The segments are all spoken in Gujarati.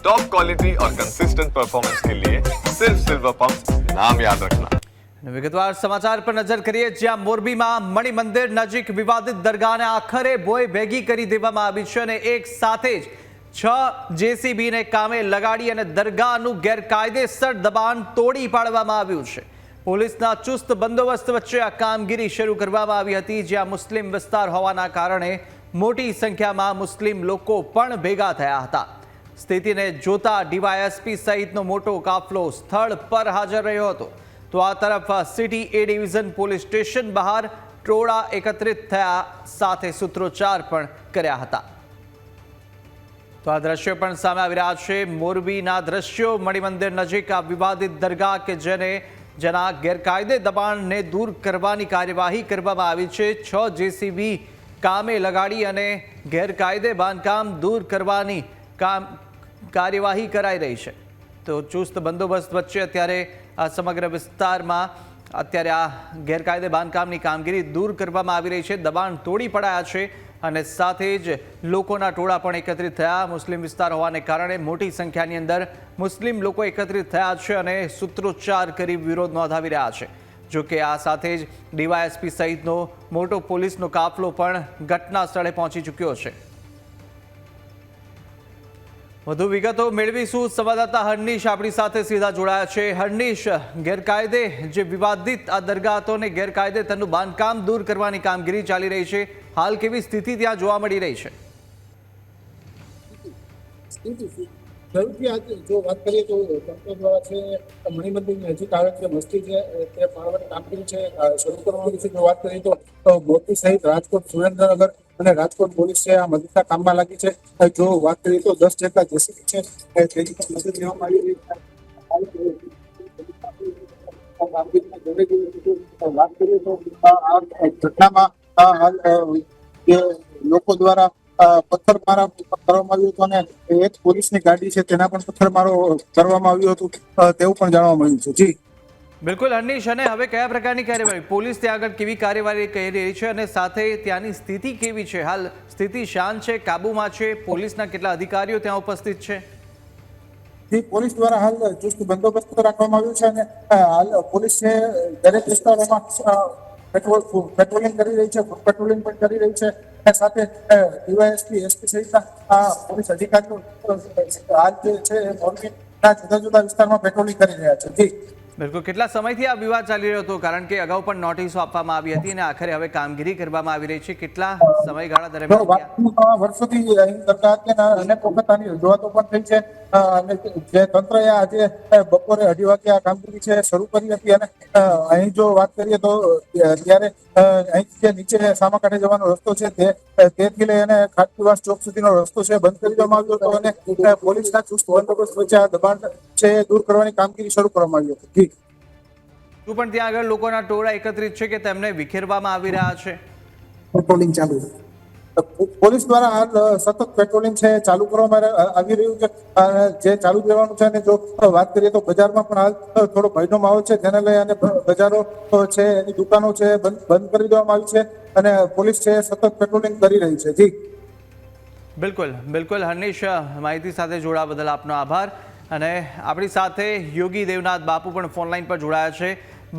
टॉप क्वालिटी और कंसिस्टेंट परफॉर्मेंस के लिए सिर्फ सिल्वर पंप नाम याद रखना। વિગતવાર સમાચાર પર નજર કરીએ, જ્યાં મોરબીમાં મણિ મંદિર નજીક વિવાદિત દરગાહને આખરે ભોય ભેગી કરી દેવામાં આવી છે અને એક સાથે જ 6 જેસીબીને કામે લગાડી અને દરગાહનું ગેરકાયદેસર દબાણ તોડી પાડવામાં આવ્યું છે। પોલીસના ચુસ્ત બંદોબસ્ત વચ્ચે આ કામગીરી શરૂ કરવામાં આવી હતી, જ્યાં મુસ્લિમ વિસ્તાર હોવાના કારણે મોટી સંખ્યામાં મુસ્લિમ લોકો પણ ભેગા થયા હતા। સ્થિતિને જોતા ડીવાયએસપી સહિતનો મોટો કાફલો સ્થળ પર હાજર રહ્યો હતો, તો આ તરફ સિટી એ ડિવિઝન પોલીસ સ્ટેશન બહાર ટોળા એકત્રિત થયા સાથે સૂત્રોચ્ચાર પણ કર્યા હતા। તો આ દ્રશ્યો પણ સામે આવી રહ્યા છે, મોરબીના દ્રશ્યો। મણિમંદિર નજીક આ વિવાદિત દરગાહ કે જેના ગેરકાયદે દબાણને દૂર કરવાની કાર્યવાહી કરવામાં આવી છે। 6 જેસીબી કામે લગાડી અને ગેરકાયદે બાંધકામ દૂર કરવાની કાર્યવાહી કરાઈ રહી છે। તો ચુસ્ત બંદોબસ્ત વચ્ચે અત્યારે આ સમગ્ર વિસ્તારમાં અત્યારે આ ગેરકાયદે બાંધકામની કામગીરી દૂર કરવામાં આવી રહી છે, દબાણ તોડી પડાયા છે અને સાથે જ લોકોના ટોળા પણ એકત્રિત થયા। મુસ્લિમ વિસ્તાર હોવાને કારણે મોટી સંખ્યાની અંદર મુસ્લિમ લોકો એકત્રિત થયા છે અને સૂત્રોચ્ચાર કરી વિરોધ નોંધાવી રહ્યા છે। જો કે આ સાથે જ ડીવાયએસપી સહિતનો મોટો પોલીસનો કાફલો પણ ઘટના સ્થળે પહોંચી ચૂક્યો છે। વધુ વિગતો મેળવીશું, સંવાદદાતા હર્નિશ આપણી સાથે સીધા જોડાયા છે। હર્નિશ, ગેરકાયદે જે વિવાદિત આ દરગાહ હતો ને ગેરકાયદે તેનું બાંધકામ દૂર કરવાની કામગીરી ચાલી રહી છે, હાલ કેવી સ્થિતિ ત્યાં જોવા મળી રહી છે? જો વાત કરીએ તો તંત્ર દ્વારા છે મણિ મંદિરની નજીક આવે જે મસ્જિદ છે તે પાડવાની કામગીરી છે શરૂ કરવાની છે। જો વાત કરીએ તો મોરબી સહિત રાજકોટ, સુરેન્દ્રનગર અને રાજકોટ પોલીસ છે આ મદદના કામમાં લાગી છે। જો વાત કરીએ તો 10 જેટલા જેસીબી છે તેની પણ મદદ લેવામાં આવી રહી છે। વાત કરીએ તો આ ઘટનામાં લોકો દ્વારા પથ્થરમારા કરવામાં આવ્યું હતું અને એક પોલીસની ગાડી છે તેના પણ પથ્થરમારો કરવામાં આવ્યું હતું તેવું પણ જાણવા મળ્યું છે। જી બિલકુલ હર્નિશ, અને હવે કયા પ્રકારની કાર્યવાહી પોલીસ ત્યાં આગળ કેવી કાર્યવાહી કરી રહી છે અને સાથે ત્યાંની સ્થિતિ કેવી છે? હાલ સ્થિતિ શાંત છે, કાબુમાં છે? પોલીસના કેટલા અધિકારીઓ ત્યાં ઉપસ્થિત છે? પોલીસ દ્વારા હાલ ચુસ્ત બંદોબસ્ત રાખવામાં આવ્યો છે અને હાલ પોલીસ છે દરેક વિસ્તારોમાં પેટ્રોલિંગ કરી રહી છે, પેટ્રોલિંગ પણ કરી રહી છે અને સાથે ડીવાયએસપી, એસપી સહિતના પોલીસ અધિકારીઓ હાલ જે છે મોરબીના જુદા જુદા વિસ્તારમાં પેટ્રોલિંગ કરી રહ્યા છે। જી બિલકુલ, કેટલા સમયથી આ વિવાદ ચાલી રહ્યો હતો? કારણ કે અગાઉ પણ નોટિસો આપવામાં આવી હતી અને આખરે હવે કામગીરી કરવામાં આવી રહી છે, કેટલા સમયગાળા દરમિયાન? વર્ષોથી અહીં દરગાહ અનેક વખત આની રજૂઆતો પણ થઈ છે અને જે તંત્રએ આજે બપોરે 2:30 વાગે આ કામગીરી છે શરૂ કરી હતી અને અહીં જો વાત કરીએ તો ત્યારે અહીં જે નીચે સામાકાંઠે જવાનો રસ્તો છે તેથી લઈ અને ખાટકીવાસ ચોક સુધીનો રસ્તો છે બંધ કરી દેવામાં આવ્યો હતો અને પોલીસના ચુસ્ત બંદોબસ્ત વચ્ચે આ દબાણ છે દૂર કરવાની કામગીરી શરૂ કરવામાં આવી હતી। શું પણ ત્યાં આગળ લોકોના ટોળા એકત્રિત છે કે તેમને વિખેરવામાં આવી રહ્યા છે? પેટ્રોલિંગ ચાલુ છે, પોલીસ દ્વારા હાલ સતત પેટ્રોલિંગ છે ચાલુ કરવામાં આવી રહ્યું છે જે ચાલુ રહેવાનું છે। અને જો વાત કરીએ તો બજારમાં પણ હાલ થોડો ભયનો માહોલ છે, જેને લઈ અને બજારો છે એની દુકાનો છે બંધ કરી દેવામાં આવી છે અને પોલીસ છે સતત પેટ્રોલિંગ કરી રહી છે। જી બિલકુલ બિલકુલ હર્નિશ, માહિતી સાથે જોડાવા બદલ આપનો આભાર। અને આપણી સાથે યોગી દેવનાથ બાપુ પણ ફોનલાઈન પર જોડાયા છે।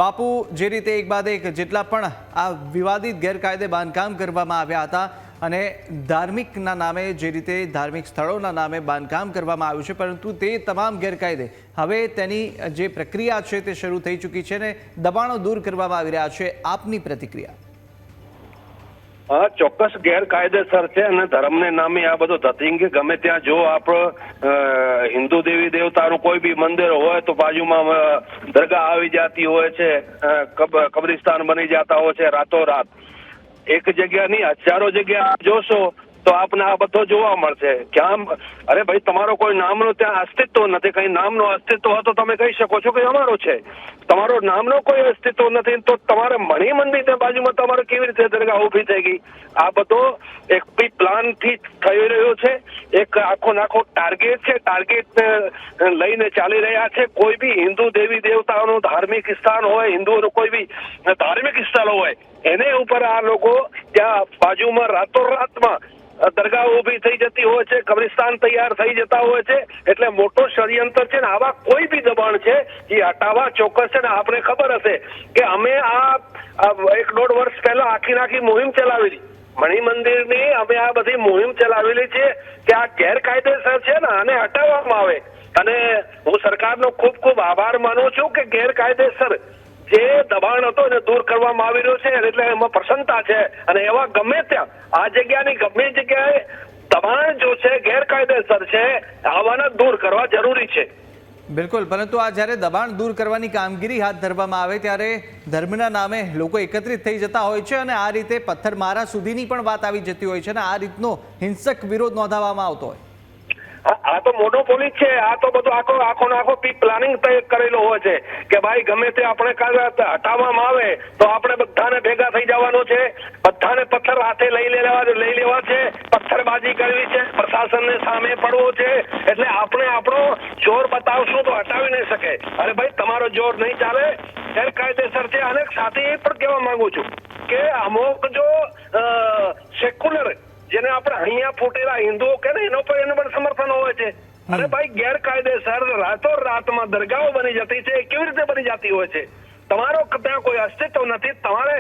બાપુ, જે રીતે એક બાદ એક જેટલા પણ આ વિવાદિત ગેરકાયદે બાંધકામ કરવામાં આવ્યા હતા અને ધાર્મિકના નામે જે રીતે ધાર્મિક સ્થળોના નામે બાંધકામ કરવામાં આવ્યું છે, પરંતુ તે તમામ ગેરકાયદે હવે તેની જે પ્રક્રિયા છે તે શરૂ થઈ ચૂકી છે અને દબાણો દૂર કરવામાં આવી રહ્યા છે, આપની પ્રતિક્રિયા? હા, ચોક્કસ ગેરકાયદેસર છે અને ધર્મને નામે આ બધો ધતિંગ ગમે ત્યાં જો આપણે હિન્દુ દેવી દેવતાનું કોઈ બી મંદિર હોય તો બાજુમાં દરગાહ આવી જતી હોય છે, કબ્રિસ્તાન બની જતા હોય છે રાતોરાત। એક જગ્યા નહીં, હજારો જગ્યા જોશો તો આપને આ બધો જોવા મળશે। ક્યાં અરે ભાઈ, તમારો કોઈ નામનો ત્યાં અસ્તિત્વ નથી, કઈ નામનો અસ્તિત્વ હોય તો તમે કહી શકો છો કે અમારો છે, તમારો નામનો કોઈ અસ્તિત્વ નથી તો તમારે મણિ મંદિરની બાજુમાં તમારે કેવી રીતે દરગાહ ઊભી થઈ ગઈ? આ બધો એક પ્લાન થી થઈ રહ્યો છે, એક આખો ટાર્ગેટ છે, ટાર્ગેટ લઈને ચાલી રહ્યા છે। કોઈ બી હિન્દુ દેવી દેવતાઓનું ધાર્મિક સ્થાન હોય, હિન્દુઓનું કોઈ બી ધાર્મિક સ્થળ હોય એને ઉપર આ લોકો ત્યાં બાજુમાં રાતોરાતમાં દરગાહ ઊભી થઈ જતી હોય છે, કબ્રિસ્તાન તૈયાર થઈ જતા હોય છે, એટલે મોટો ષડયંત્ર છે ને આવા કોઈ બી દબાણ છે એ હટાવવા ચોક્કસ છે ને આપણે ખબર હશે કે અમે આ 1.5 વર્ષ પહેલા આખી મુહિમ ચલાવેલી મણિ મંદિરની, અમે આ બધી મુહિમ ચલાવેલી છે કે આ ગેરકાયદેસર છે ને આને હટાવવામાં આવે, અને હું સરકારનો ખૂબ ખૂબ આભાર માનું છું કે ગેરકાયદેસર જે દબાણ હતો એને દૂર કરવામાં આવી રહ્યો છે, એટલે એમાં પ્રસન્નતા છે, અને એવા ગમે ત્યાં આ જગ્યાની ગમે જગ્યાએ દબાણ જો છે ગેરકાયદેસર છે આવાને દૂર કરવા જરૂરી છે. બિલકુલ, પરંતુ આ જ્યારે દબાણ દૂર કરવાની કામગીરી હાથ ધરવામાં આવે ત્યારે ધર્મના નામે લોકો એકત્રિત થઈ જતા હોય છે અને આ રીતે પથ્થરમારા સુધીની પણ વાત આવી જતી હોય છે અને આ રીતનો હિંસક વિરોધ નોંધાવવામાં આવતો હોય. આ તો મોનોપોલી છે, આ તો બધું આખો પ્લાનિંગ કરેલો હોય છે કે ભાઈ ગમે તે આપણે હટાવવામાં આવે તો આપણે બધાને ભેગા થઈ જવાનું છે, બધાને પથ્થર હાથે લઈ લેવા છે, પથ્થરબાજી કરવી છે, પ્રશાસનને સામે પડવું છે, એટલે આપણે આપણો જોર બતાવશું તો હટાવી નહીં શકે. અરે ભાઈ તમારો જોર નહીં ચાલે, ગેરકાયદેસર છે. અને સાથે એ પણ કહેવા માંગુ છું કે અમુક જો સેક્યુલર જેને આપણે અહીંયા ફૂટેલા હિન્દુઓ કે ને એનો પણ સમર્થન હોય છે. અરે ભાઈ ગેરકાયદેસર રાતોરાતમાં દરગાહો બની જતી છે, કેવી રીતે બની જતી હોય છે? તમારો ત્યાં કોઈ અસ્તિત્વ નથી, તમારે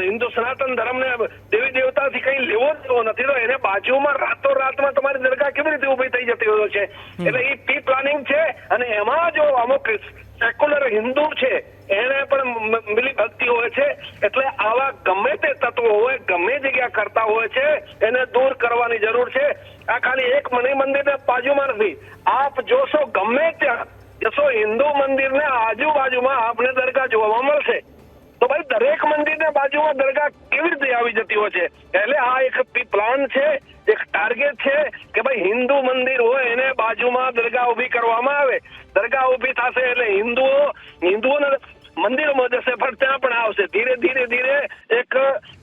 હિન્દુ સનાતન ધર્મને દેવી દેવતાથી કઈ લેવો નથી, તો એને બાજુમાં રાતોરાતમાં તમારી દરગાહ કેવી રીતે ઉભી થઈ જતી હોય છે? એટલે એ પ્રી પ્લાનિંગ છે, અને એમાં જો અમુક સેક્યુલર હિન્દુ છે એને પણ મિલી ભક્તિ હોય છે, એટલે આવા ગમે તે તત્વો હોય ગમે જગ્યા કરતા હોય છે એને દૂર કરવાની જરૂર છે. આ ખાલી એક મણિ મંદિરના બાજુમાં નથી, આપ જોશો ગમે ત્યાં જશો હિન્દુ મંદિરને આજુબાજુમાં આપને દરગાહ જોવા મળશે. તો ભાઈ દરેક મંદિરના બાજુમાં દરગાહ કેવી રીતે આવી જતી હોય છે? એટલે આ એક પ્લાન છે, એક ટાર્ગેટ છે કે ભાઈ હિન્દુ મંદિર હોય એને બાજુમાં દરગાહ ઉભી કરવામાં આવે, દરગાહ ઉભી થશે એટલે હિન્દુઓને મંદિરોમાં જશે, પણ ત્યાં પણ આવશે. ધીરે એક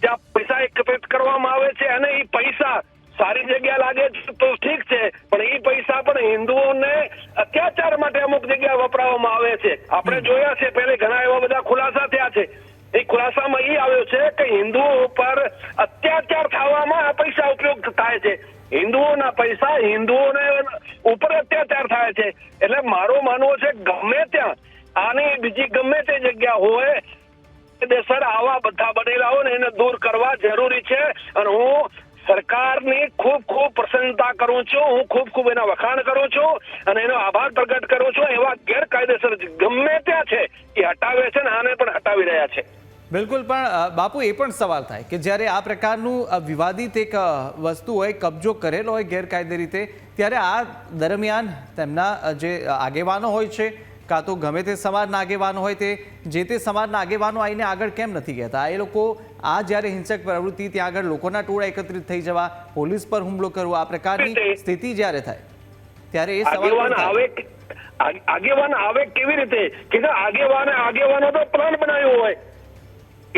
જ્યાં પૈસા એકત્રિત કરવામાં આવે છે, અને એ પૈસા સારી જગ્યા લાગે તો ઠીક છે, પણ એ પૈસા પણ હિન્દુઓને અત્યાચાર માટે અમુક જગ્યા વપરાવામાં આવે છે. આપણે જોયા છે પહેલે ઘણા એવા બધા ખુલાસા થયા છે. એ ખુલાસામાં એ આવ્યો છે કે હિન્દુઓ ઉપર અત્યાચાર થવામાં આ પૈસા ઉપયોગ થાય છે, હિન્દુઓના પૈસા હિન્દુઓને ઉપર અત્યાચાર થાય છે. એટલે મારું માનવું છે ગમે ત્યાં આની બીજી ગમે તે જગ્યા હોય સર આવા બધા બનેલા હોય ને એને દૂર કરવા જરૂરી છે. અને હું સરકારની ખૂબ પ્રસન્નતા કરું છું, હું ખૂબ એના વખાણ કરું છું અને એનો આભાર પ્રગટ કરું છું. એવા ગેરકાયદેસર ગમે ત્યાં છે એ હટાવે છે ને આને પણ હટાવી રહ્યા છે. બિલકુલ, પણ બાપુ એ પણ સવાલ થાય કે જ્યારે આ પ્રકારનું વિવાદિત એક વસ્તુ હોય, કબજો કરેલો હોય ગેરકાયદે રીતે, ત્યારે આ દરમિયાન તેમના જે આગેવાનો હોય છે કાં તો ગમે તે સમાજના આગેવાનો હોય તે સમાજના આગેવાનો આવીને આગળ કેમ નથી કહેતા? એ લોકો આ જ્યારે હિંસક પ્રવૃત્તિ ત્યાં આગળ લોકોના ટોળા એકત્રિત થઈ જવા, પોલીસ પર હુમલો કરવો, આ પ્રકારની સ્થિતિ જ્યારે થાય ત્યારે એ સવાલ આગેવાન આવે કેવી રીતે કે આગેવાનો તો પ્લાન બનાવ્યો હોય,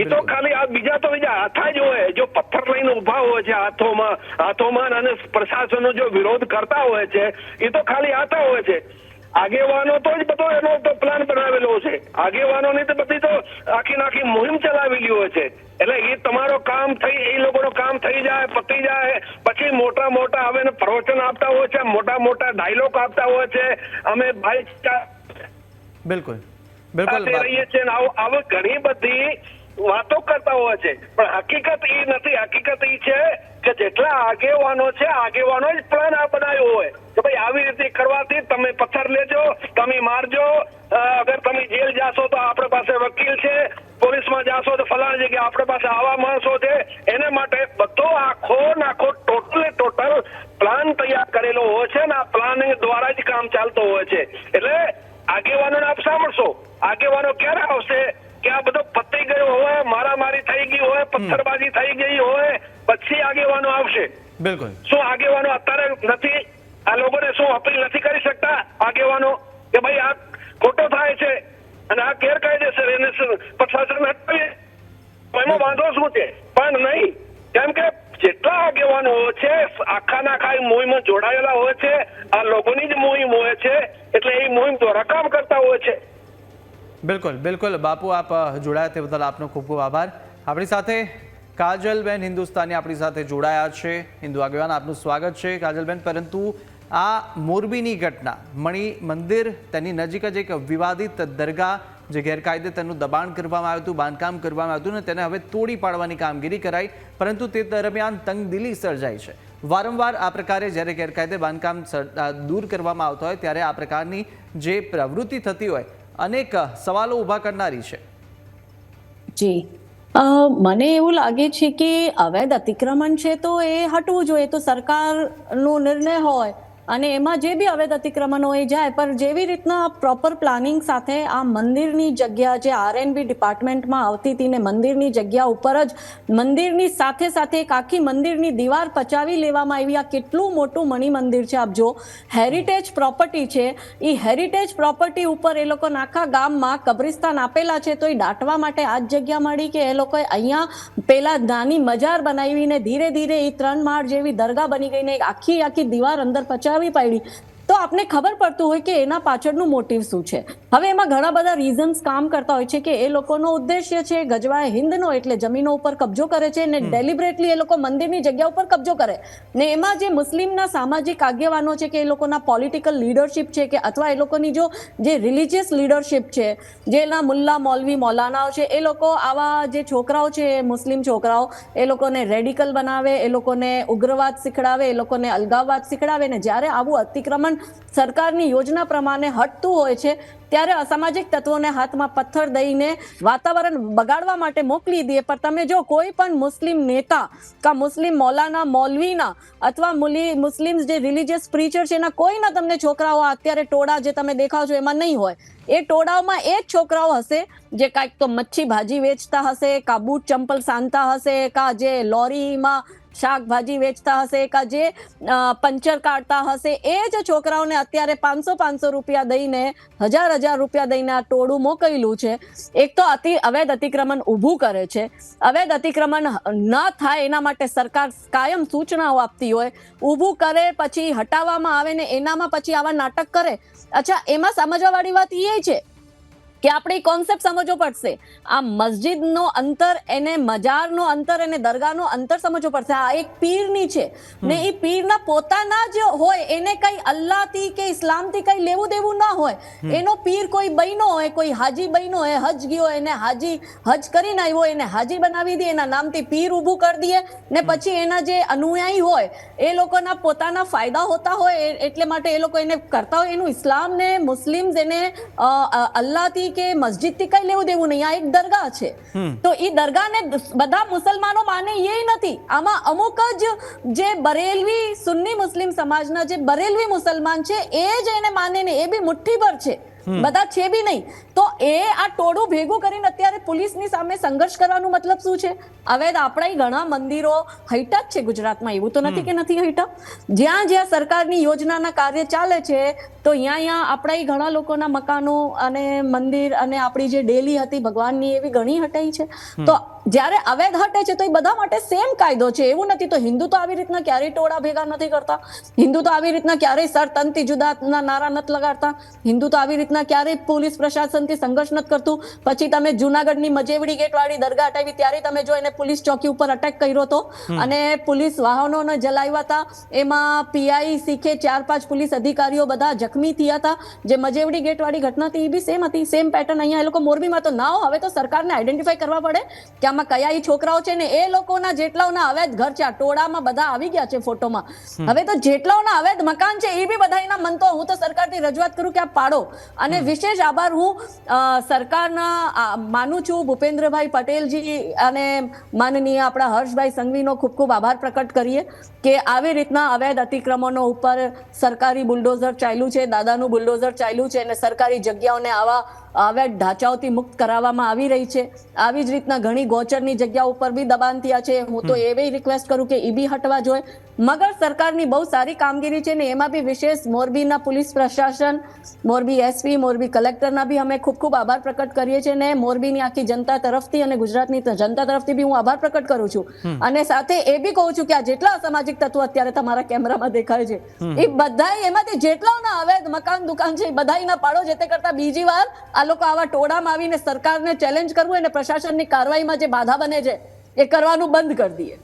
એ તો ખાલી આ બીજા હાથા જ હોય, જો પથ્થર લઈને ઉભા હોય છે હાથોમાં અને પ્રશાસનનો જો વિરોધ કરતા હોય છે એ તો ખાલી હાથા હોય છે. આગેવાનો તો જ બધો એનો તો પ્લાન બનાવેલો છે, આગેવાનોની તો બધી તો આખી મુહિમ ચલાવેલી હોય છે. એટલે એ તમારો કામ થઈ, એ લોકોનો કામ થઈ જાય, પતી જાય, પછી મોટા હવે પ્રવચન આપતા હોય છે, મોટા ડાયલોગ આપતા હોય છે, અમે ભાઈ બિલકુલ રહીએ છીએ, આવું ઘણી બધી વાતો કરતા હોય છે, પણ હકીકત એ નથી. હકીકત એ છે કે જેટલા આગેવાનો છે આગેવાનો જ પ્લાન આ બનાવ્યો હોય કે ભાઈ આવી રીતે કરવાથી તમે પથ્થર લેજો, તમે મારજો, અગર તમે જેલ જાશો તો આપણા પાસે વકીલ છે, પોલીસમાં જાશો તો ફલાણી જગ્યાએ આપણા પાસે આવા માણસો છે. એને માટે બધો આખો ટોટલ પ્લાન તૈયાર કરેલો હોય છે ને આ પ્લાનિંગ દ્વારા જ કામ ચાલતો હોય છે. એટલે આગેવાનોને આપ સાંભળશો, આગેવાનો ક્યારે આવશે કે આ બધો પતી ગયો હોય, મારામારી થઈ ગઈ હોય, પથ્થરબાજી થઈ ગઈ હોય, પછી આગેવાનો આવશે. બિલકુલ, શું આગેવાનો અત્યારે નથી? આ લોકોને શું અપીલ નથી કરી શકતા આગેવાનો કે ભાઈ આ ખોટો થાય છે અને આ ગેરકાયદેસર એને પ્રશાસન હટાવીએ, એમાં વાંધો શું છે? પણ નહીં, કેમ કે જેટલા આગેવાનો હોય છે આખા મુહિમમાં જોડાયેલા હોય છે, આ લોકોની જ મુહિમ હોય છે, એટલે એ મુહિમ દ્વારા કામ કરતા હોય છે. બિલકુલ બાપુ, આપ જોડાયા તે બદલ આપનો ખૂબ આભાર. આપણી સાથે કાજલબેન હિન્દુસ્તાની આપણી સાથે જોડાયા છે. હિન્દુ આગેવાન, આપનું સ્વાગત છે કાજલબેન. પરંતુ આ મોરબીની ઘટના, મણિ મંદિર તેની નજીક જ એક વિવાદિત દરગાહ જે ગેરકાયદે તેનું દબાણ કરવામાં આવ્યું હતું, બાંધકામ કરવામાં આવ્યું હતું ને તેને હવે તોડી પાડવાની કામગીરી કરાઈ, પરંતુ તે દરમિયાન તંગદિલી સર્જાઈ છે. વારંવાર આ પ્રકારે જ્યારે ગેરકાયદે બાંધકામ દૂર કરવામાં આવતા હોય ત્યારે આ પ્રકારની જે પ્રવૃત્તિ થતી હોય અનેક સવાલો ઊભા કરનારી છે. જી, મને એવું લાગે છે કે અવૈધ અતિક્રમણ છે તો એ હટવું જોઈએ, તો સરકારનો નિર્ણય હોય અને એમાં જે બી અવૈધ અતિક્રમણો એ જાય, પણ જેવી રીતના પ્રોપર પ્લાનિંગ સાથે આ મંદિરની જગ્યા જે આરએનબી ડિપાર્ટમેન્ટમાં આવતી હતી ને મંદિરની જગ્યા ઉપર જ મંદિરની સાથે સાથે એક આખી મંદિરની દીવાર પચાવી લેવામાં આવી. આ કેટલું મોટું મણિ મંદિર છે, આપ જો હેરિટેજ પ્રોપર્ટી છે, એ હેરિટેજ પ્રોપર્ટી ઉપર એ લોકો આખા ગામમાં કબ્રિસ્તાન આપેલા છે, તો એ દાટવા માટે આ જ જગ્યા મળી કે એ લોકોએ અહીંયા પેલા નાની મજાર બનાવીને ધીરે ધીરે એ 3 માળ જેવી દરગાહ બની ગઈને આખી દીવાર અંદર પચાવી પાડી. તો આપને ખબર પડતું હોય કે એના પાછળનું મોટિવ શું છે. હવે એમાં ઘણા બધા રીઝન્સ કામ કરતા હોય છે કે એ લોકોનો ઉદ્દેશ્ય છે ગજવાએ હિન્દનો, એટલે જમીનો ઉપર કબજો કરે છે ને ડેલિબરેટલી એ લોકો મંદિરની જગ્યા ઉપર કબજો કરે ને એમાં જે મુસ્લિમના સામાજિક આગેવાનો છે કે એ લોકોના પોલિટિકલ લીડરશિપ છે કે અથવા એ લોકોની જે રિલિજિયસ લીડરશિપ છે, જેના મુલ્લા મૌલવી મૌલાનાઓ છે, એ લોકો આવા જે છોકરાઓ છે મુસ્લિમ છોકરાઓ એ લોકોને રેડિકલ બનાવે, એ લોકોને ઉગ્રવાદ શીખડાવે, એ લોકોને અલગાવવાદ શીખડાવે ને જ્યારે આવું અતિક્રમણ સરકારની યોજના પ્રમાણે હટતું હોય છે ત્યારે અસામાજિક તત્વોને હાથમાં પથ્થર દઈને વાતાવરણ બગાડવા માટે મોકલી દે. પણ તમે જો કોઈ પણ મુસ્લિમ નેતા કા મુસ્લિમ મૌલાના મૌલવીના અથવા મુસ્લિમ જે રિલિજિયસ પ્રીચર છે એના કોઈના તમને છોકરાઓ અત્યારે ટોળા જે તમે દેખાવ છો એમાં નહીં હોય. એ ટોળાઓમાં એ જ છોકરાઓ હશે જે કાંઈક તો મચ્છી ભાજી વેચતા હશે, કા બૂટ ચંપલ સાંધતા હશે, કા જે લોરીમાં શાકભાજી વેચતા હશે, કા જે પંચર કાઢતા હશે. એ જ છોકરાઓને અત્યારે 500 રૂપિયા દઈને 1000 રૂપિયા દઈને આ ટોળું મોકલેલું છે. એક તો અવૈધ અતિક્રમણ ઊભું કરે છે. અવૈધ અતિક્રમણ ન થાય એના માટે સરકાર કાયમ સૂચનાઓ આપતી હોય, ઊભું કરે પછી હટાવવામાં આવે ને એનામાં પછી આવા નાટક કરે. અચ્છા, એમાં સમજવાવાળી વાત એ છે કે આપણે કોન્સેપ્ટ સમજવો પડશે. આ મસ્જિદનો અંતર, એને મજારનો અંતર, એને દરગાહનો અંતર સમજવો પડશે. આ એક પીરની છે ને એ પીરના પોતાના જ હોય, એને કઈ અલ્લાહથી કે ઇસ્લામથી કઈ લેવું દેવું ના હોય. એનો પીર કોઈ બહેનો હોય, કોઈ હાજી બહેનો હોય, હજ ગયો એને હાજી હજ કરીને આવ્યો એને હાજી બનાવી દે, એના નામથી પીર ઊભું કરી દઈએ ને પછી એના જે અનુયાયી હોય એ લોકોના પોતાના ફાયદા હોતા હોય એટલે માટે એ લોકો એને કરતા હોય. એનું ઇસ્લામ ને મુસ્લિમ્સ એને અલ્લાહથી કે મસ્જિદથી કઈ લેવું દેવું નહીં. આ એક દરગાહ છે તો એ દરગાહને બધા મુસલમાનો માને એ નથી. આમાં અમુક જ જે બરેલવી સુન્ની મુસ્લિમ સમાજના જે બરેલવી મુસલમાન છે એ જ એને માને ને એ બી મુઠ્ઠીભર છે, બધા છે બી નહીં. તો એ આ ટોળું ભેગું કરીને અત્યારે પોલીસની સામે સંઘર્ષ કરવાનું મતલબ શું છે? અવૈધ આપણા ઘણા મંદિરો હૈટા જ છે ગુજરાતમાં, એવું તો નથી કે નથી હૈટા. જ્યાં જ્યાં સરકારની યોજનાના કાર્ય ચાલે છે તો અહીંયા આપણા ઘણા લોકોના મકાનો અને મંદિર અને આપણી જે ડેલી હતી ભગવાનની એવી ઘણી હટાઈ છે. તો જ્યારે અવૈધ હટે છે તો એ બધા માટે સેમ કાયદો છે, એવું નથી. તો હિન્દુ તો આવી રીતના ક્યારેય ટોળા ભેગા નથી કરતા, હિન્દુ તો આવી રીતના ક્યારેય સરતનથી જુદાના નારા નથી લગાડતા, હિન્દુ તો આવી રીતના ક્યારેય પોલીસ પ્રશાસનથી સંઘર્ષ નથી કરતું. પછી તમે જુનાગઢની મજેવડી ગેટ વાળી દરગાહ હટાવી ત્યારે તમે જો એને પોલીસ ચોકી ઉપર અટેક કર્યો હતો અને પોલીસ વાહનોને જલાવ્યા હતા, એમાં પીઆઈ શીખે 4-5 પોલીસ અધિકારીઓ બધા જખમી થયા હતા. જે મજેવડી ગેટ વાળી ઘટના હતી એ બી સેમ હતી, સેમ પેટર્ન અહીંયા એ લોકો મોરબીમાં તો ના હો. હવે તો સરકારને આઈડેન્ટિફાઈ કરવા પડે કે આમાં કયા એ છોકરાઓ છે ને એ લોકોના જેટલાઓના અવૈધ ઘર છે. આ ટોળામાં બધા આવી ગયા છે ફોટોમાં. હવે તો જેટલાઓના અવૈધ મકાન છે એ બી બધા એના મન તો હું તો સરકારથી રજૂઆત કરું કે આ પાડો. અને વિશેષ આભાર હું સરકારના માનું છું, ભૂપેન્દ્રભાઈ પટેલજી અને માનનીય આપણા હર્ષભાઈ સંઘવીનો ખૂબ ખૂબ આભાર પ્રકટ કરીએ કે આવી રીતના અવૈધ અતિક્રમણો ઉપર સરકારી બુલડોઝર ચાલ્યું છે, દાદાનું બુલડોઝર ચાલ્યું છે અને સરકારી જગ્યાઓને આવા અવૈધ ઢાંચાઓથી મુક્ત કરાવવામાં આવી રહી છે. આવી જ રીતના ઘણી ગોચરની જગ્યા ઉપર બી દબાણ થયા છે. હું તો એવી રિક્વેસ્ટ કરું કે એ બી હટવા જોઈએ. મગર સરકારની બહુ સારી કામગીરી છે ને એમાં બી વિશેષ મોરબીના પોલીસ પ્રશાસન, મોરબી એસપી, મોરબી કલેક્ટરના બી અમે ખૂબ ખૂબ આભાર પ્રકટ કરીએ છીએ ને મોરબીની આખી જનતા તરફથી અને ગુજરાતની જનતા તરફથી બી હું આભાર પ્રકટ કરું છું. અને સાથે એ બી કહું છું કે આ જેટલા અસામાજિક તત્વો અત્યારે તમારા કેમેરામાં દેખાય છે એ બધા એમાંથી જેટલાઓના અવૈધ મકાન દુકાન છે એ બધાના પાડો. જે તે કરતા બીજી વાર આ લોકો આવા ટોળામાં આવીને સરકારને ચેલેન્જ કરવું અને પ્રશાસનની કાર્યવાહીમાં જે બાધા બને છે એ કરવાનું બંધ કરી દઈએ.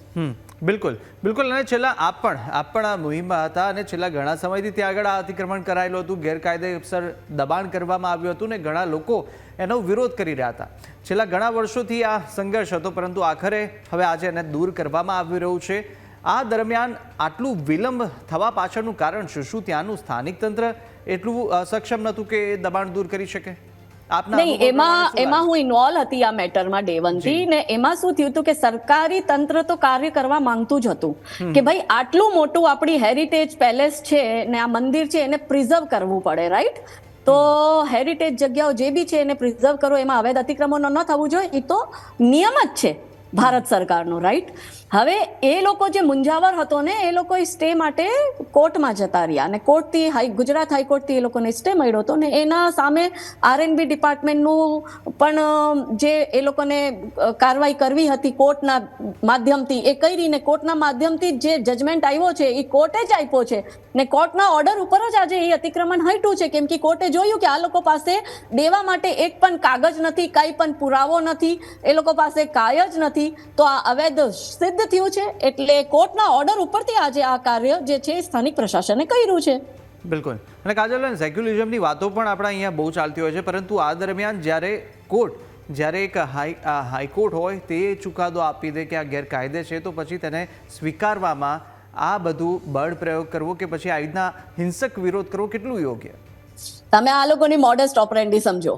બિલકુલ બિલકુલ. અને છેલ્લા આપ પણ આ મુહિમમાં હતા અને છેલ્લા ઘણા સમયથી ત્યાં આગળ આ અતિક્રમણ કરાયેલું હતું, ગેરકાયદેસર દબાણ કરવામાં આવ્યું હતું ને ઘણા લોકો એનો વિરોધ કરી રહ્યા હતા. છેલ્લા ઘણા વર્ષોથી આ સંઘર્ષ હતો, પરંતુ આખરે હવે આજે એને દૂર કરવામાં આવી રહ્યું છે. આ દરમિયાન આટલું વિલંબ થવા પાછળનું કારણ શું? ત્યાંનું સ્થાનિક તંત્ર એટલું સક્ષમ નહોતું કે એ દબાણ દૂર કરી શકે? નહીં, એમાં હું ઇન્વોલ્વ હતી આ મેટરમાં ડે 1 થી, ને એમાં શું થયું હતું કે સરકારી તંત્ર તો કાર્ય કરવા માંગતું જ હતું કે ભાઈ આટલું મોટું આપણી હેરિટેજ પેલેસ છે ને આ મંદિર છે એને પ્રિઝર્વ કરવું પડે, રાઈટ? તો હેરિટેજ જગ્યાઓ જે બી છે એને પ્રિઝર્વ કરો, એમાં અવૈધ અતિક્રમણો ન થવું જોઈએ, એ તો નિયમ જ છે ભારત સરકારનો, રાઈટ? હવે એ લોકો જે મુંજાવર હતો ને એ લોકો સ્ટે માટે કોર્ટમાં જતા રહ્યા અને કોર્ટથી ગુજરાત હાઈકોર્ટથી એ લોકોને સ્ટે મળ્યો હતો ને એના સામે RNB ડિપાર્ટમેન્ટનું પણ જે એ લોકોને કાર્યવાહી કરવી હતી કોર્ટના માધ્યમથી એ કરીને કોર્ટના માધ્યમથી જે જજમેન્ટ આવ્યો છે એ કોર્ટે જ આપ્યો છે ને કોર્ટના ઓર્ડર ઉપર જ આજે એ અતિક્રમણ હટ્યું છે, કેમ કે કોર્ટે જોયું કે આ લોકો પાસે દેવા માટે એક પણ કાગળ નથી, કાંઈ પણ પુરાવો નથી, એ લોકો પાસે કાંઈ જ નથી, તો આ અવૈધ સિદ્ધ થયું છે. એટલે કોર્ટના ઓર્ડર ઉપરથી આજે આ કાર્ય જે છે સ્થાનિક પ્રશાસને કર્યું છે. બિલકુલ. અને કાજલ, સેક્યુલરિઝમની વાતો પણ આપણા અહીંયા બહુ ચાલતી હોય છે, પરંતુ આ દરમિયાન જ્યારે એક હાઈકોર્ટ હોય તે ચુકાદો આપી દે કે આ ગેરકાયદે છે, તો પછી તેને સ્વીકારવામાં આ બધું બળ પ્રયોગ કરવો કે પછી આ રીતના હિંસક વિરોધ કરવો કેટલું યોગ્ય? તમે આ લોકોની મોડેસ્ટ ઓપરેન્ડી સમજો.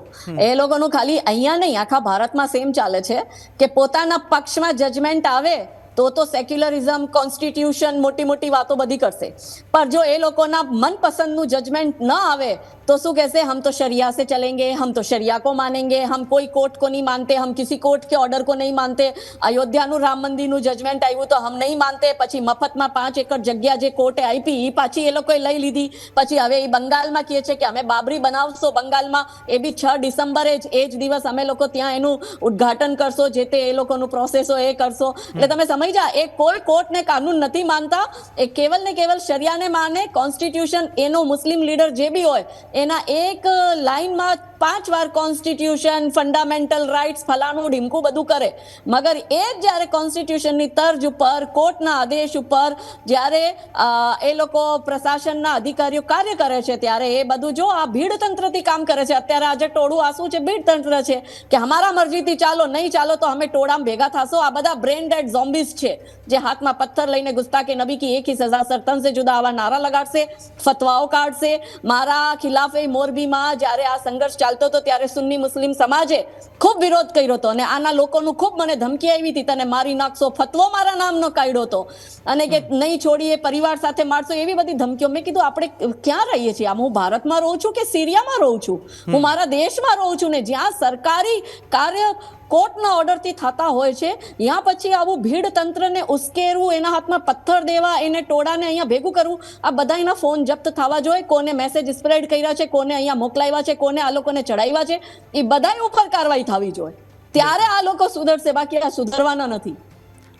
એ લોકોનું ખાલી અહીંયા નહીં આખા ભારતમાં સેમ ચાલે છે કે પોતાના પક્ષમાં જજમેન્ટ આવે તો સેક્યુલરિઝમ, કોન્સ્ટિટ્યુશન, મોટી મોટી વાતો બધી કરશે, पर जो એ લોકોના મનપસંદનું જજમેન્ટ ન આવે तो શું કહેશે, हम तो शरिया से चलेंगे, हम तो शरिया को मानेंगे, हम कोई कोर्ट को नहीं मानते, हम किसी कोर्ट के ऑर्डर को नहीं मानते, અયોધ્યાનું રામ મંદિરનું જજમેન્ટ આવ્યું તો હમ નહીં માનતે, પછી મફતમાં 5 એકર જગ્યા જે કોર્ટે આપી એ પાછી એ લોકોએ લઈ લીધી, પછી હવે એ બંગાળમાં કહે છે કે અમે બાબરી બનાવશો બંગાળમાં, એ બી 6 ડિસેમ્બરે એ જ દિવસ અમે લોકો ત્યાં એનું ઉદ્ઘાટન કરશો, જે તે એ લોકોનું પ્રોસેસો એ કરશો. એટલે તમે સમજ્યા, એ કોઈ કોર્ટને કાનૂન નથી માનતા, એ કેવલ ને કેવલ શરિયાને માને. કોન્સ્ટિટ્યુશન એનો મુસ્લિમ લીડર જે બી હોય એના એક લાઈનમાં 5 વાર કોન્સ્ટિટ્યુશન, ફંડામેન્ટલ રાઇટ્સ, ફલાણું ઢીમકું બધું કરે, મગર એ જ જ્યારે કોન્સ્ટિટ્યુશનની તર્જ ઉપર, કોર્ટના આદેશ ઉપર જ્યારે એ લોકો પ્રશાસનના અધિકારીઓ કાર્ય કરે છે ત્યારે એ બધું જો આ ભીડ તંત્રથી કામ કરે છે. અત્યારે આજે ટોળું આ શું છે, ભીડ તંત્ર છે કે હમારા મરજીથી ચાલો, નહીં ચાલો તો અમે ટોળામાં ભેગા થશો. આ બધા બ્રેન ડેડ ઝોમ્બીઝ છે જે હાથમાં પથ્થર લઈને ગુસ્તાકે નબી કી એક ही સજા સરતન સે જુદા આવા નારા લગાડશે, ફતવાઓ કાઢશે. મારા ખિલાફ મોરબીમાં જ્યારે આ સંઘર્ષ ચાલતો હતો ત્યારે સુન્ની મુસ્લિમ સમાજે ખૂબ વિરોધ કર્યો હતો અને આના લોકોનું ખૂબ મને ધમકી આવી હતી, તને મારી નાખશો, ફતવો મારા નામનો કાઢ્યો હતો અને કે નહીં છોડીએ, પરિવાર સાથે મારશો, એવી બધી ધમકીઓ. મેં કીધું આપણે ક્યાં રહીએ છીએ? આમ હું ભારતમાં રહું છું કે સિરિયામાં રહું છું? હું મારા દેશમાં રહું છું ને જ્યાં સરકારી કાર્ય કોર્ટના ઓર્ડરથી થતા હોય છે, ત્યાં પછી આવું ભીડ તંત્રને ઉશ્કેરવું, એના હાથમાં પથ્થર દેવા, એને ટોળાને અહીંયા ભેગું કરવું, આ બધાના ફોન જપ્ત થવા જોઈએ. કોને મેસેજ સ્પ્રેડ કર્યા છે, કોને અહીંયા મોકલાવ્યા છે, કોને આ લોકોને ચડાવ્યા છે, એ બધા ઉપર કાર્યવાહી થવી જોઈએ. ત્યારે આ લોકો સુધરશે, બાકી આ સુધરવાના નથી.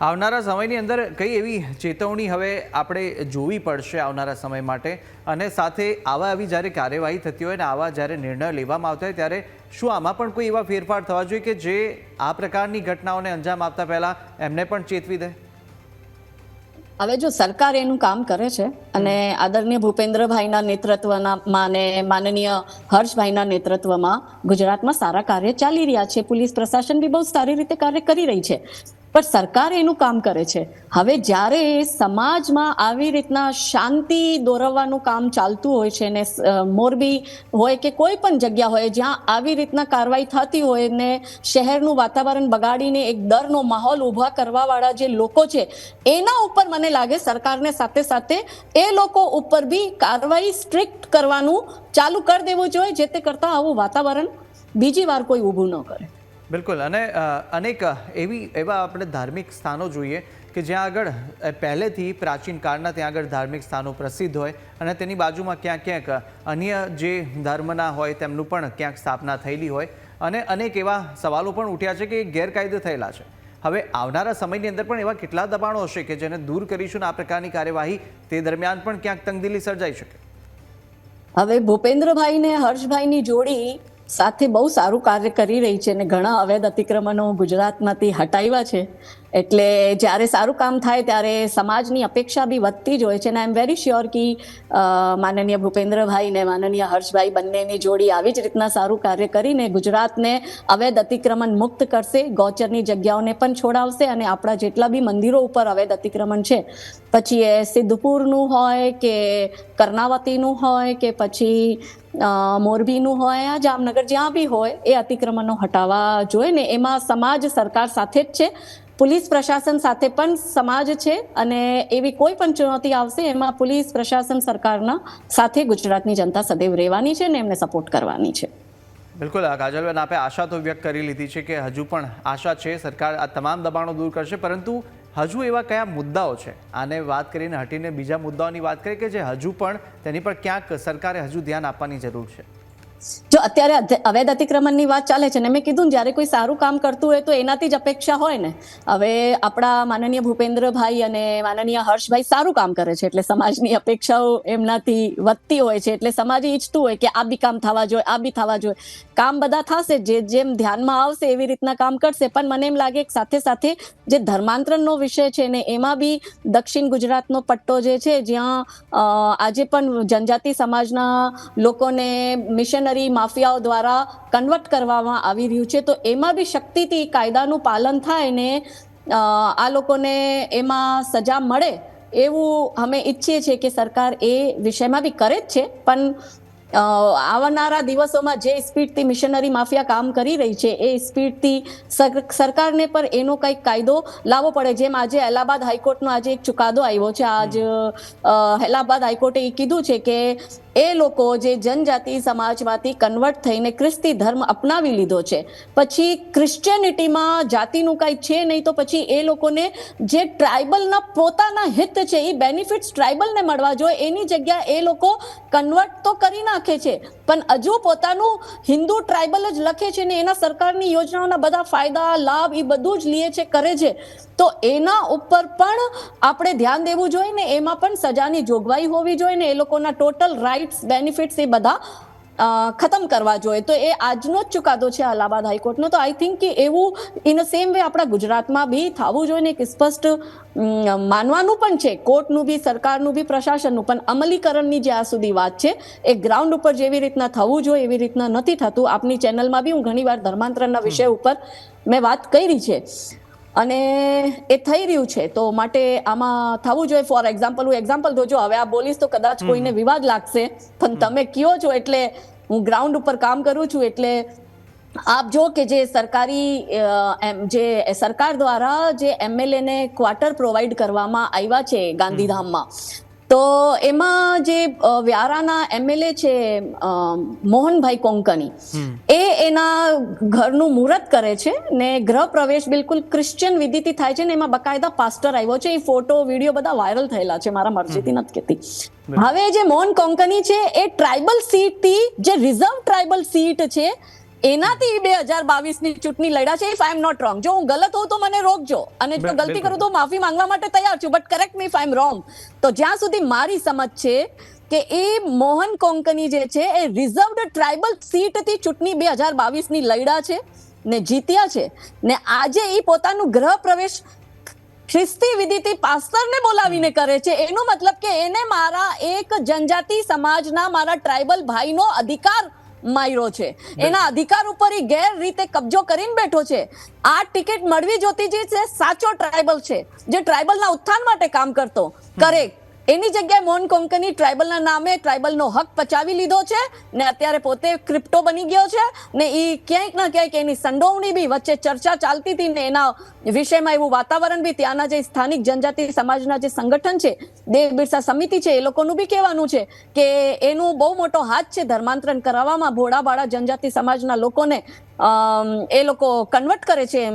આવનારા સમયની અંદર કઈ એવી ચેતવણી હવે આપણે જોવી પડશે આવનારા સમય માટે? અને સાથે આવી જ્યારે કાર્યવાહી થતી હોય ને આવા જ્યારે નિર્ણય લેવામાં આવતા હોય ત્યારે શું આમાં પણ કોઈ એવા ફેરફાર થવા જોઈએ કે જે આ પ્રકારની ઘટનાઓને અંજામ આપતા પહેલા એમને પણ ચેતવી દે? હવે જો સરકાર એનું કામ કરે છે અને આદરણીય ભૂપેન્દ્રભાઈના નેતૃત્વમાં ને માનનીય હર્ષભાઈના નેતૃત્વમાં ગુજરાતમાં સારા કાર્ય ચાલી રહ્યા છે. પોલીસ પ્રશાસન બી બહુ સારી રીતે કાર્ય કરી રહી છે, પણ સરકાર એનું કામ કરે છે. હવે જ્યારે સમાજમાં આવી રીતના શાંતિ દોરવવાનું કામ ચાલતું હોય છે ને મોરબી હોય કે કોઈ પણ જગ્યા હોય જ્યાં આવી રીતના કાર્યવાહી થતી હોય ને શહેરનું વાતાવરણ બગાડીને એક ડરનો માહોલ ઊભા કરવાવાળા જે લોકો છે એના ઉપર મને લાગે સરકારને સાથે સાથે એ લોકો ઉપર બી કાર્યવાહી સ્ટ્રિક્ટ કરવાનું ચાલુ કરી દેવું જોઈએ, જે તે કરતાં આવું વાતાવરણ બીજી વાર કોઈ ઊભું ન કરે. બિલકુલ. અને અનેક એવા આપણે ધાર્મિક સ્થાનો જોઈએ કે જ્યાં આગળ પહેલેથી પ્રાચીન કાળના ત્યાં આગળ ધાર્મિક સ્થાનો પ્રસિદ્ધ હોય અને તેની બાજુમાં ક્યાંક અન્ય જે ધર્મના હોય તેમનું પણ ક્યાંક સ્થાપના થયેલી હોય અને અનેક એવા સવાલો પણ ઉઠ્યા છે કે ગેરકાયદે થયેલા છે. હવે આવનારા સમયની અંદર પણ એવા કેટલા દબાણો હશે કે જેને દૂર કરીશું આ પ્રકારની કાર્યવાહી તે દરમિયાન પણ ક્યાંક તંગદિલી સર્જાઈ શકે? હવે ભૂપેન્દ્રભાઈ ને હર્ષભાઈની જોડી સાથે બહુ સારું કાર્ય કરી રહી છે અને ઘણા અવૈધ અતિક્રમણો ગુજરાતમાંથી હટાવ્યા છે. એટલે જ્યારે સારું કામ થાય ત્યારે સમાજની અપેક્ષા બી વધતી જ હોય છે અને આઈ એમ વેરી શ્યોર કે માનનીય ભૂપેન્દ્રભાઈ ને માનનીય હર્ષભાઈ બંનેની જોડી આવી જ રીતના સારું કાર્ય કરીને ગુજરાતને અવૈધ અતિક્રમણ મુક્ત કરશે, ગૌચરની જગ્યાઓને પણ છોડાવશે અને આપણા જેટલા બી મંદિરો ઉપર અવૈધ અતિક્રમણ છે, પછી એ સિદ્ધપુરનું હોય કે કર્ણાવતીનું હોય કે પછી મોરબીનું હોય યા જામનગર જ્યાં બી હોય એ અતિક્રમણો હટાવવા જોઈએ ને એમાં સમાજ સરકાર સાથે જ છે, પોલીસ પ્રશાસન સાથે પણ સમાજ છે અને એવી કોઈ પણ ચુનૌતી આવશે એમાં પોલીસ પ્રશાસન સરકારના સાથે ગુજરાતની જનતા સદૈવ રહેવાની છે ને એમને સપોર્ટ કરવાની છે. બિલકુલ કાજલબેન, આપે આશા તો વ્યક્ત કરી લીધી છે કે હજુ પણ આશા છે સરકાર આ તમામ દબાણો દૂર કરશે, પરંતુ હજુ એવા કયા મુદ્દાઓ છે, આને વાત કરીને હટીને બીજા મુદ્દાઓની વાત કરીએ કે જે હજુ પણ તેની પર ક્યાંક સરકારે હજુ ધ્યાન આપવાની જરૂર છે? જો અત્યારે અવૈધ અતિક્રમણની વાત ચાલે છે ને મેં કીધું ને જ્યારે કોઈ સારું કામ કરતું હોય તો એનાથી જ અપેક્ષા હોય ને. હવે આપણા માનનીય ભૂપેન્દ્રભાઈ અને માનનીય હર્ષભાઈ સારું કામ કરે છે એટલે સમાજની અપેક્ષાઓ એમનાથી વધતી હોય છે, એટલે સમાજ ઈચ્છતું હોય કે આ બી કામ થવા જોઈએ, આ બી થવા જોઈએ. કામ બધા થશે, જેમ ધ્યાનમાં આવશે એવી રીતના કામ કરશે, પણ મને એમ લાગે કે સાથે સાથે જે ધર્માંતરણનો વિષય છે ને એમાં બી દક્ષિણ ગુજરાતનો પટ્ટો જે છે જ્યાં આજે પણ જનજાતિ સમાજના લોકોને મિશનરી માફિયાઓ દ્વારા કન્વર્ટ કરવામાં આવી રહ્યું છે, તો એમાં બી શક્તિથી કાયદાનું પાલન થાય ને આ લોકોને એમાં સજા મળે એવું અમે ઈચ્છીએ છીએ કે સરકાર એ વિષયમાં બી કરે જ છે. પણ આવનારા દિવસોમાં જે સ્પીડથી મિશનરી માફિયા કામ કરી રહી છે એ સ્પીડથી સરકારને પર એનો કંઈક કાયદો લાવવો પડે. જેમ આજે અલ્હાબાદ હાઈકોર્ટનો આજે એક ચુકાદો આવ્યો છે, આજ અલ્હાબાદ હાઈકોર્ટે એ કીધું છે કે એ લોકો જે જનજાતિ સમાજમાંથી કન્વર્ટ થઈને ખ્રિસ્તી ધર્મ અપનાવી લીધો છે, પછી ક્રિશ્ચિયનિટીમાં જાતિનું કાંઈ છે નહીં, તો પછી એ લોકોને જે ટ્રાઇબલના પોતાના હિત છે એ બેનિફિટ્સ ટ્રાઇબલને મળવા જોઈએ, એની જગ્યા એ લોકો કન્વર્ટ તો કરી નાખે છે પણ હજુ પોતાનું હિન્દુ ટ્રાઇબલ જ લખે છે ને એના સરકારની યોજનાઓના બધા ફાયદા લાભ એ બધું જ લે છે, કરે છે. તો એના ઉપર પણ આપણે ધ્યાન દેવું જોઈએ ને એમાં પણ સજાની જોગવાઈ હોવી જોઈએ ને એ લોકોના ટોટલ રાઇટ્સ બેનિફિટ્સ એ બધા ખતમ કરવા જોઈએ. તો એ આજનો જ ચુકાદો છે અલ્હાબાદ હાઈકોર્ટનો. તો આઈ થિંક કે એવું ઇન સેમ વે આપણા ગુજરાતમાં બી થવું જોઈએ ને એક સ્પષ્ટ માનવાનું પણ છે કોર્ટનું બી, સરકારનું બી, પ્રશાસનનું પણ. અમલીકરણની જ્યાં સુધી વાત છે એ ગ્રાઉન્ડ ઉપર જેવી રીતના થવું જોઈએ એવી રીતના નથી થતું. આપની ચેનલમાં બી હું ઘણીવાર ધર્માંતરણના વિષય ઉપર મેં વાત કરી છે અને એ થઈ રહ્યું છે, તો માટે આમાં થવું જોઈએ. ફોર એક્ઝામ્પલ હું એક્ઝામ્પલ દો, જો હવે આ બોલીશ તો કદાચ કોઈને વિવાદ લાગશે, પણ તમે કયો છો એટલે હું ગ્રાઉન્ડ ઉપર કામ કરું છું એટલે આપ જો કે જે જે સરકાર દ્વારા જે MLA ને ક્વાર્ટર પ્રોવાઈડ કરવામાં આવ્યા છે ગાંધીધામમાં, તો એમાં જે વ્યારાના MLA છે મોહનભાઈ કોંકણી, એ એના ઘરનું મુહૂર્ત કરે છે ને ગૃહ પ્રવેશ બિલકુલ ક્રિશ્ચિયન વિધિથી થાય છે ને એમાં બકાયદા પાસ્ટર આવ્યો છે. એ ફોટો વિડીયો બધા વાયરલ થયેલા છે, મારા મરજીથી નથી કહેતી. હવે જે મોહન કોંકણી છે એ ટ્રાઇબલ સીટથી, જે રિઝર્વ ટ્રાઇબલ સીટ છે એનાથી 2022ની ચૂંટણી લડ્યા છે. If I am not wrong, જો હું ગલત હોઉં તો મને રોકજો અને જો ગલતી કરું તો માફી માંગવા માટે તૈયાર છું, but correct me if I M wrong. તો જ્યાં સુધી મારી સમજ છે કે એ મોહન કોંકણી જે છે એ રિઝર્વડ ટ્રાઇબલ સીટથી ચૂંટણી 2022ની લડ્યા છે ને જીત્યા છે ને આજે એ પોતાનું ગૃહ પ્રવેશ ખ્રિસ્તી વિધિથી પાસ્ટરને બોલાવીને કરે છે. એનો મતલબ કે એને મારા એક જનજાતિ સમાજના મારા ટ્રાઇબલ ભાઈનો અધિકાર માર્યો છે, એના અધિકાર ઉપર એ ગેર રીતે કબજો કરીને બેઠો છે. આ ટિકિટ મળવી જોતી જે છે સાચો ટ્રાઇબલ છે, જે ટ્રાઇબલના ઉત્થાન માટે કામ કરતો કરે. એની જગ્યાએ મોહન કોંકણી ટ્રાઇબલના નામે ટ્રાઇબલનો હક પચાવી લીધો છે ને અત્યારે પોતે ક્રિપ્ટો બની ગયો છે ને એ ક્યાંક ના ક્યાંક એની સંડોવણી બી વચ્ચે ચર્ચા ચાલતી હતી ને એના વિષયમાં એવું વાતાવરણ બી ત્યાંના જે સ્થાનિક જનજાતિ સમાજના જે સંગઠન છે, દેવ બિરસા સમિતિ છે, એ લોકોનું બી કહેવાનું છે કે એનું બહુ મોટો હાથ છે ધર્માંતરણ કરાવવામાં. ભોળાભાળા જનજાતિ સમાજના લોકોને એ લોકો કન્વર્ટ કરે છે,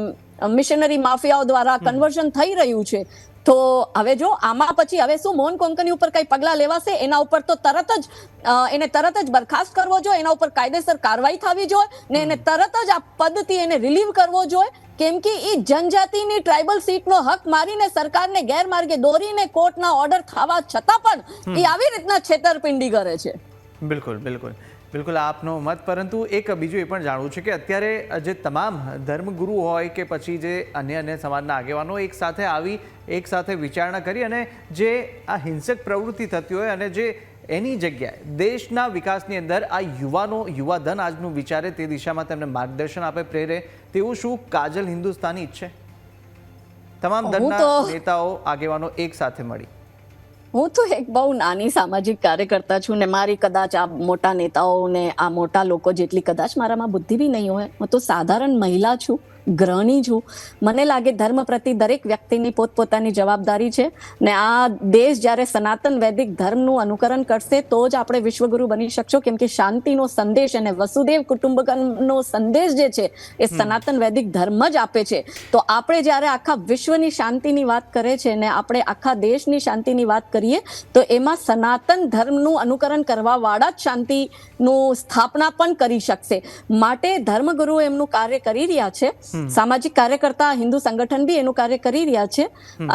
મિશનરી માફિયાઓ દ્વારા કન્વર્ઝન થઈ રહ્યું છે. તો હવે જો આમાં પછી હવે શું મોહન કોંકણી ઉપર કઈ પગલાં લેવાશે, એના ઉપર તો એને તરત જ બરખાસ્ત કરવો જોઈએ, એના ઉપર કાયદેસર કાર્યવાહી થવી જોઈએ ને એને તરત જ આ પદથી એને રિલીવ કરવો જોઈએ, કેમ કે એ જનજાતિની ટ્રાઇબલ સીટનો હક મારીને સરકારને ગેરમાર્ગે દોરીને કોર્ટના ઓર્ડર થવા છતાં પણ એ આવી રીતના છેતરપિંડી કરે છે. બિલકુલ બિલકુલ બિલકુલ આપનો મત, પરંતુ એક બીજું એ પણ જાણવું છે કે અત્યારે જે તમામ ધર્મગુરુ હોય કે પછી જે અન્ય સમાજના આગેવાનો એક સાથે વિચારણા કરી અને જે આ હિંસક પ્રવૃત્તિ થતી હોય અને જે એની જગ્યાએ દેશના વિકાસની અંદર આ યુવાધન આજનું વિચારે તે દિશામાં તેમને માર્ગદર્શન આપે, પ્રેરે, તેવું શું કાજલ હિન્દુસ્તાની ઈચ્છે? તમામ ધર્મના નેતાઓ આગેવાનો એક સાથે મળી. હું તો એક બહુ નાની સામાજિક કાર્યકર્તા છું ને મારી કદાચ આ મોટા નેતાઓ ને આ મોટા લોકો જેટલી કદાચ મારામાં બુદ્ધિ બી નહીં હોય. હું તો સાધારણ મહિલા છું, ગૃહિણી છું. મને લાગે ધર્મ પ્રતિ દરેક વ્યક્તિની પોતપોતાની જવાબદારી છે ને આ દેશ જ્યારે સનાતન વૈદિક ધર્મનું અનુકરણ કરશે તો જ આપણે વિશ્વગુરુ બની શકશો, કેમ કે શાંતિનો સંદેશ અને વસુદેવ કુટુંબકમનો સંદેશ જે છે એ સનાતન વૈદિક ધર્મ જ આપે છે. તો આપણે જ્યારે આખા વિશ્વની શાંતિની વાત કરે છે ને આપણે આખા દેશની શાંતિની વાત કરીએ તો એમાં સનાતન ધર્મનું અનુકરણ કરવા વાળા જ શાંતિનું સ્થાપના પણ કરી શકશે. માટે ધર્મગુરુ એમનું કાર્ય કરી રહ્યા છે, સામાજિક કાર્યકર્તા હિન્દુ સંગઠન બી એનું કાર્ય કરી રહ્યા છે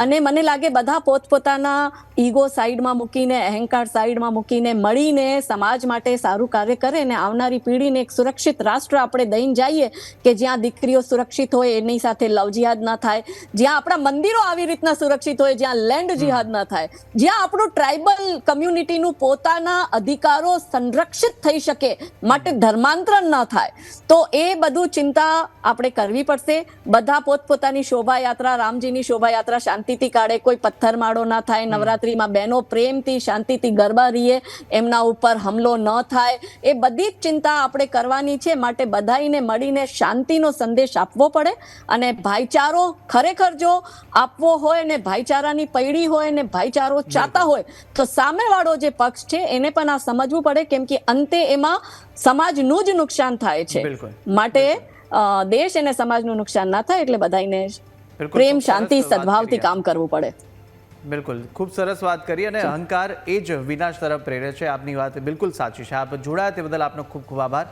અને મને લાગે બધા પોતપોતાના ઈગો સાઈડમાં મૂકીને, અહંકાર સાઈડમાં મૂકીને મળીને સમાજ માટે સારું કાર્ય કરે ને આવનારી પેઢીને એક સુરક્ષિત રાષ્ટ્ર આપણે દઈને જઈએ કે જ્યાં દીકરીઓ સુરક્ષિત હોય, એની સાથે લવ જિહાદ ના થાય, જ્યાં આપણા મંદિરો આવી રીતના સુરક્ષિત હોય, જ્યાં લેન્ડ જિહાદ ના થાય, જ્યાં આપણું ટ્રાઇબલ કમ્યુનિટીનું પોતાના અધિકારો સંરક્ષિત થઈ શકે, માટે ધર્માંતરણ ન થાય. તો એ બધું ચિંતા આપણે કરવી પડશે. બધા પોતપોતાની શોભાયાત્રા, રામજીની શોભાયાત્રા શાંતિથી કાઢે, કોઈ પથ્થરમાળો ના થાય, નવરાત્રીમાં બહેનો પ્રેમથી શાંતિથી ગરબા રહીએ, એમના ઉપર હુમલો ન થાય, એ બધી જ ચિંતા આપણે કરવાની છે. માટે બધાઈને મળીને શાંતિનો સંદેશ આપવો પડે અને ભાઈચારો ખરેખર જો આપવો હોય ને ભાઈચારાની પૈડી હોય ને ભાઈચારો ચાહતા હોય તો સામેવાળો જે પક્ષ છે એને પણ આ સમજવું પડે, કેમ કે અંતે એમાં સમાજનું જ નુકસાન થાય છે. માટે દેશ અને સમાજનું નુકસાન ના થાય એટલે બધાને પ્રેમ, શાંતિ, સદભાવથી કામ કરવું પડે. બિલકુલ, ખૂબ સરસ વાત કરી અને અહંકાર એ જ વિનાશ તરફ પ્રેરે છે. આપની વાત બિલકુલ સાચી છે. આપ જોડાયા તે બદલ આપનો ખૂબ ખૂબ આભાર.